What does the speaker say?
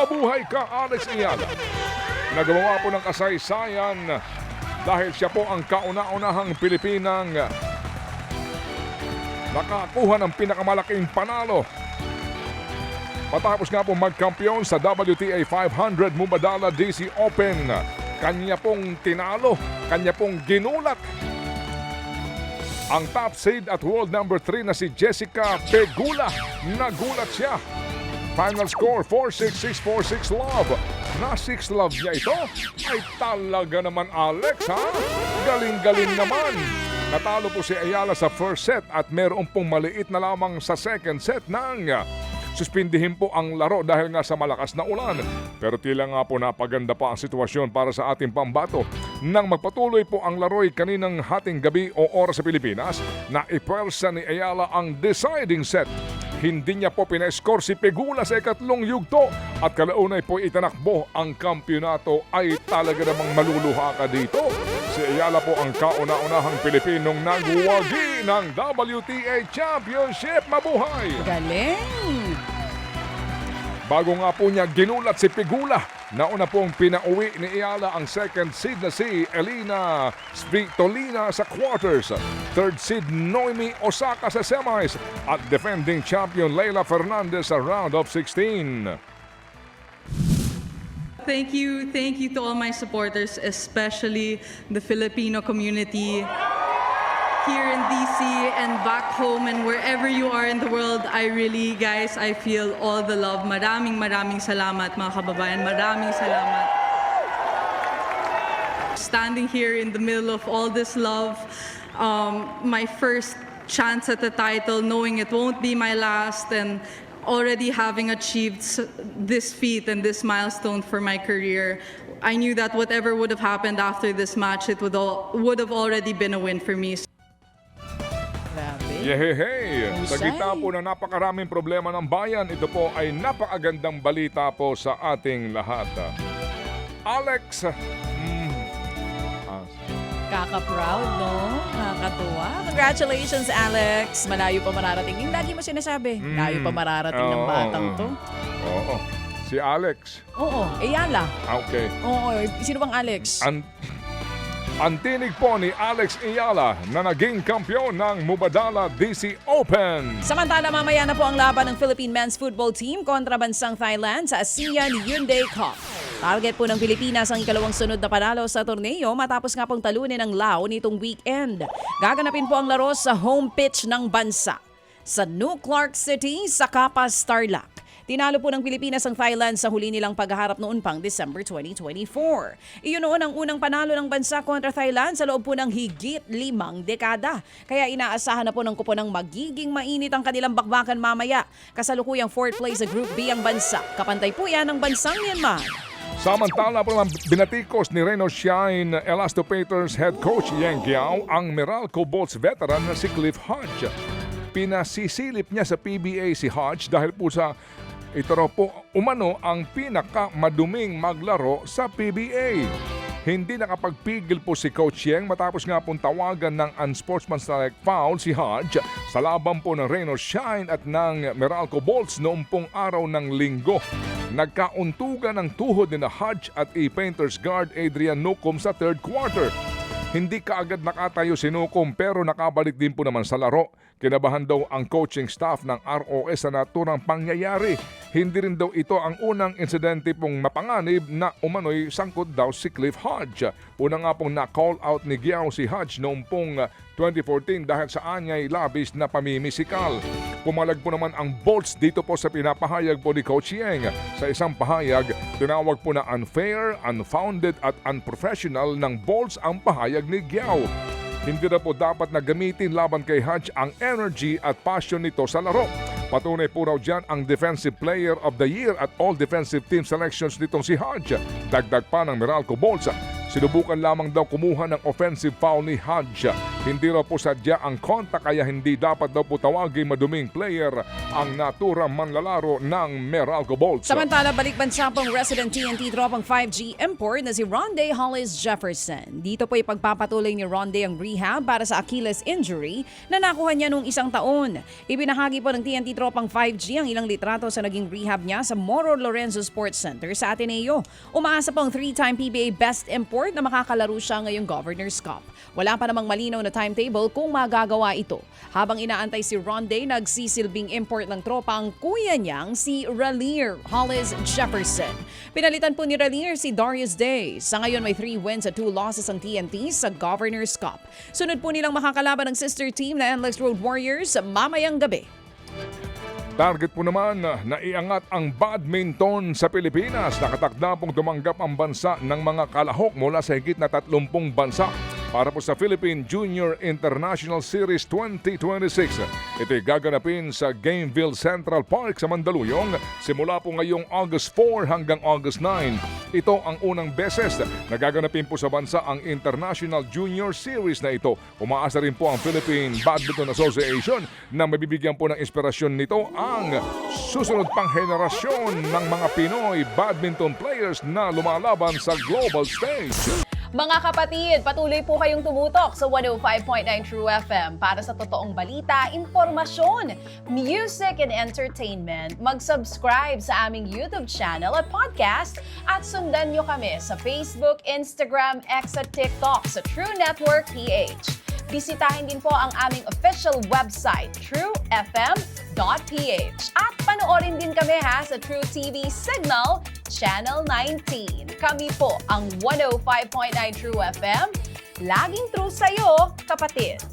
Mabuhay ka, Alex Ayala. Nagawa po ng kasaysayan dahil siya po ang kauna-unahang Pilipinang nakakuha ng pinakamalaking panalo. Matapos nga po magkampiyon sa WTA 500 Mubadala DC Open, kanya pong tinalo, kanya pong ginulat ang top seed at world number 3 na si Jessica Pegula. Nagulat siya. Final score 4-6, 6-4, 6-love. Na 6-love niya ito? Ay talaga naman, Alex, ha? Galing-galing naman. Natalo po si Ayala sa first set at meron pong maliit na lamang sa second set nang suspindihin po ang laro dahil nga sa malakas na ulan. Pero tila nga po napaganda pa ang sitwasyon para sa ating pambato. Nang magpatuloy po ang laro'y kaninang hating gabi o oras sa Pilipinas, na ipwersa ni Ayala ang deciding set. Hindi niya po pina-score si Pegula sa ikatlong yugto at kalaunay po itinakbo ang kampyonato. Ay talaga namang maluluha ka dito. Si Ayala po ang kauna-unahang Pilipinong nagwagi ng WTA Championship. Mabuhay! Galing! Bago nga po niya ginulat si Pegula, nauna pong pinauwi ni Ayala ang second seed na si Elina Svitolina sa quarters, third seed Noemi Osaka sa semis at defending champion Leylah Fernandez sa round of 16. Thank you to all my supporters, especially the Filipino community here in DC and back home and wherever you are in the world. I really, guys, I feel all the love. Maraming salamat, mga kababayan. Maraming salamat. Standing here in the middle of all this love, my first chance at the title, knowing it won't be my last, and already having achieved this feat and this milestone for my career, I knew that whatever would have happened after this match, it would have already been a win for me. Grabe. Yehey! Sa Husay. gitna po ng napakaraming problema ng bayan, ito po ay napakagandang balita po sa ating lahat. Alex, Kaka-proud, no? Nakakatuwa. Congratulations, Alex. Malayo pa mararating. Yung lagi mo sinasabi, layo pa mararating ng batang to. Oo. Si Alex. Oo, Ayala. Okay. Oo, sino bang Alex? Ang tinig po ni Alex Ayala na naging kampiyon ng Mubadala DC Open. Samantala, mamaya na po ang laban ng Philippine Men's Football Team kontra bansang Thailand sa ASEAN Hyundai Cup. Target po ng Pilipinas ang ikalawang sunod na panalo sa torneo matapos nga pong talunin ang Lao nitong weekend. Gaganapin po ang laro sa home pitch ng bansa sa New Clark City sa Kapas Tarlac. Tinalo po ng Pilipinas ang Thailand sa huli nilang paghaharap noon pang December 2024. Iyon noon ang unang panalo ng bansa kontra Thailand sa loob po ng higit 5 dekada. Kaya inaasahan na po ng kuponang magiging mainit ang kanilang bakbakan mamaya. Kasalukuyang 4th place sa Group B ang bansa. Kapantay po yan ng bansang Myanmar. Samantala po naman binatikos ni Reno Shine Elastopators head coach Yang Giao ang Meralco Bolts veteran na si Cliff Hodge. Pinasisilip niya sa PBA si Hodge dahil po sa ito raw po umano ang pinakamaduming maglaro sa PBA. Hindi nakapagpigil po si Coach Yang matapos nga pong tawagan ng unsportsmanlike foul si Hodge sa laban po ng Reno Shine at ng Meralco Bolts noong pong araw ng Linggo. Nagkauntugan ng tuhod ni na Hodge at i-Painters guard Adrian Nucom sa third quarter. Hindi kaagad nakatayo si Nucom pero nakabalik din po naman sa laro. Kinabahan daw ang coaching staff ng ROS sa naturang pangyayari. Hindi rin daw ito ang unang insidente pong mapanganib na umano'y sangkot daw si Cliff Hodge. Una nga pong na-call out ni Giao si Hodge noong pong 2014 dahil sa anyay labis na pamimisikal. Pumalag po naman ang Bolts dito po sa pinapahayag po ni Coach Yang. Sa isang pahayag, tinawag po na unfair, unfounded at unprofessional ng Bolts ang pahayag ni Giao. Hindi na po dapat na gamitin laban kay Hodge ang energy at passion nito sa laro. Patunay po raw dyan ang Defensive Player of the Year at all defensive team selections nitong si Hodge. Dagdag pa ng Meralco Bolts, sinubukan lamang daw kumuha ng offensive foul ni Hodge. Hindi raw po sadya ang kontak kaya hindi dapat daw po tawagin maduming player ang naturang manlalaro ng Meralco Bolts. Samantala, balik bansa pong resident TNT tropang 5G import na si Ronde Hollis Jefferson. Dito po ipagpapatuloy ni Ronde ang rehab para sa Achilles injury na nakuha niya noong isang taon. Ibinahagi po ng TNT tropang 5G ang ilang litrato sa naging rehab niya sa Moro Lorenzo Sports Center sa Ateneo. Umaasa pong 3-time PBA Best Import na makakalaro siya ngayong Governor's Cup. Wala pa namang malinaw na timetable kung magagawa ito. Habang inaantay si Ronde, nagsisilbing import ng tropa ang kuya niyang si Raleigh Hollis Jefferson. Pinalitan po ni Raleigh si Darius Day. Sa ngayon may 3 wins at 2 losses ang TNT sa Governor's Cup. Sunod po nilang makakalaban ng sister team na NLEX Road Warriors mamayang gabi. Target po naman na iangat ang badminton sa Pilipinas. Nakatakda pong tumanggap ang bansa ng mga kalahok mula sa higit na 30 bansa para po sa Philippine Junior International Series 2026. Ito'y gaganapin sa Gameville Central Park sa Mandaluyong simula po ngayong August 4 hanggang August 9. Ito ang unang beses na gaganapin po sa bansa ang International Junior Series na ito. Umaasa rin po ang Philippine Badminton Association na mabibigyan po ng inspirasyon nito ang susunod pang henerasyon ng mga Pinoy badminton players na lumalaban sa global stage. Mga kapatid, patuloy po kayong tumutok sa 105.9 True FM para sa totoong balita, impormasyon, music and entertainment. Mag-subscribe sa aming YouTube channel at podcast at sundan nyo kami sa Facebook, Instagram, X at TikTok sa True Network PH. Bisitahin din po ang aming official website, truefm.ph. At panoorin din kami sa True TV Signal, Channel 19. Kami po ang 105.9 True FM. Laging true sa'yo, kapatid.